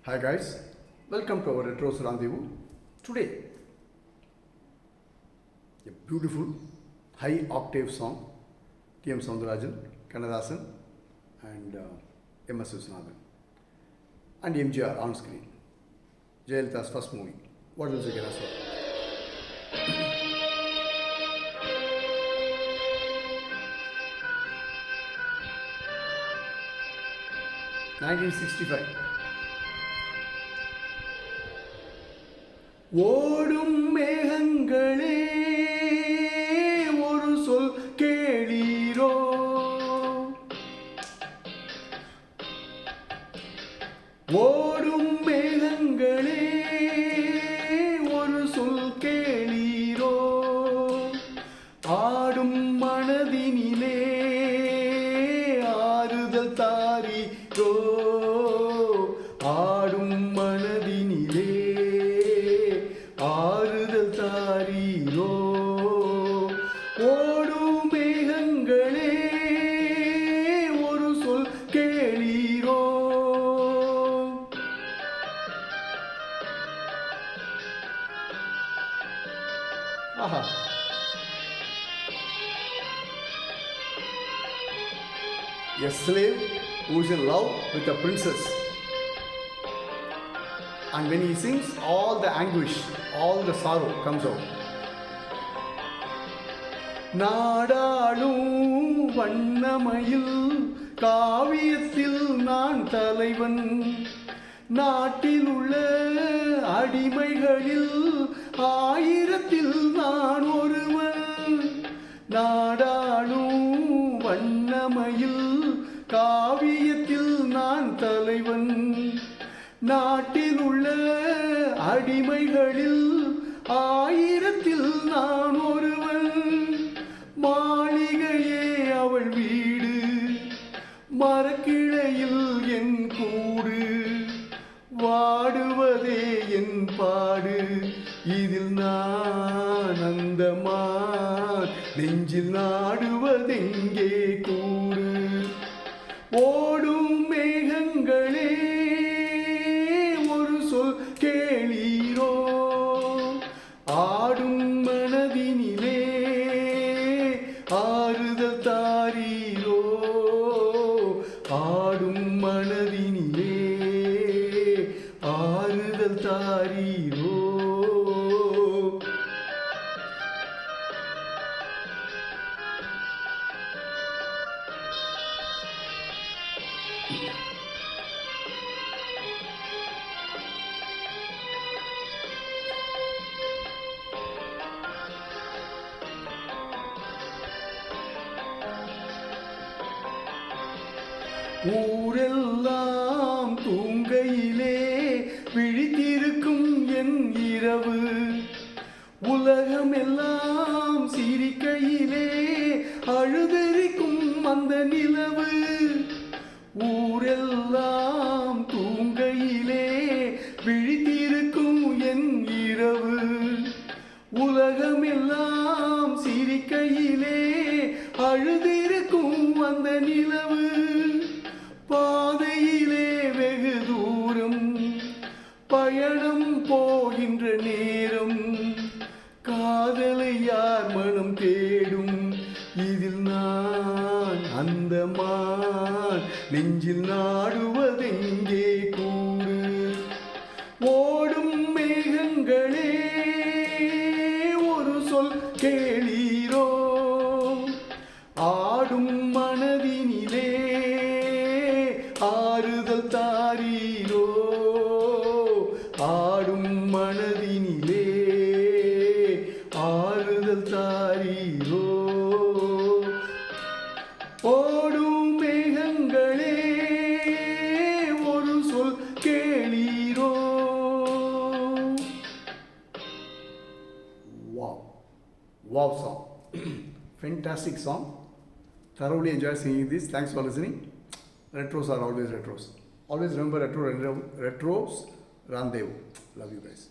Hi guys, welcome to our Retros Rendezvous. Today, a beautiful high octave song, T.M. Soundarajan, Kannadasan and M.S. Viswanathan and MGR on screen. Jayalalitha's first movie. What else you can ask for? 1965. ஓடும் மேகங்களே ஒரு சொல் கேளீரோ, ஓடும் மேகங்களே ஒரு சொல் கேளீரோ, ஆடும் மனதினிலே ஆறுதல் தாரீரோ, ஆடும் மனதினிலே ஆறுதல் தாரீரோ, ஓடும் மேகங்களே ஒரு சொல் கேளீரோ. ஆஹா, a slave who is in love with a princess, and when he sings, all the anguish, all the sorrow comes out. நாடாளும் வண்ணமயில் காவியத்தில் நான் தலைவன், நாட்டில் உள்ள அடிமைகளில் ஆயிரத்தில் நான் ஒருவன். நாடாளும் வண்ணமயில் காவியத்தில் நான் தலைவன், நாட்டில் உள்ள அடிமைகளில் ஆயிரத்தில் நான் ஒருவன். மாளிகையே அவள் வீடு, மரக்கிளையில் என் கூடு, வாடுவதே என் பாடு, இதில் நான் அந்தமான், நெஞ்சில் நாடுவதெங்கே கூடு. ஓடும் மேகங்களே ஒரு சொல் கேளீரோ, ஆடும் மனதினிலே ஆறுதல் தாரீரோ, ஆடும் மனதினிலே ஆறுதல் தாரீரோ. ஊரெல்லாம் தூங்கையிலே விழித்திருக்கும் என் இரவு, உலகமெல்லாம் சிரிக்கையிலே அழுதெரிக்கும் அந்த நிலவு. ஊரெல்லாம் தூங்கையிலே விழித்திருக்கும் என் இரவு, உலகமெல்லாம் சிரிக்கையிலே அழுதிருக்கும் அந்த நிலவு. பாதையிலே வெகு தூரம் பயணம் போகின்ற நேரம், காதலை யார் மனம் தேடும், இதில் நான் அந்தமான், நெஞ்சில் நாடுவதெங்கே கூடு. ஓடும் மேகங்களே ஒரு சொல் கேளீரோ, ஆடும் மனதினிலே ஆறுதல் தாரீரோ, ஆடும் மனதினிலே ஆறுதல் தாரீரோ. ஓடும் மேகங்களே ஒரு சொல் கேளீரோ. Wow, wow song. Fantastic song. Thoroughly enjoyed singing this. Thanks for listening. Retros are always retros. Always remember retros rendezvous. Love you guys.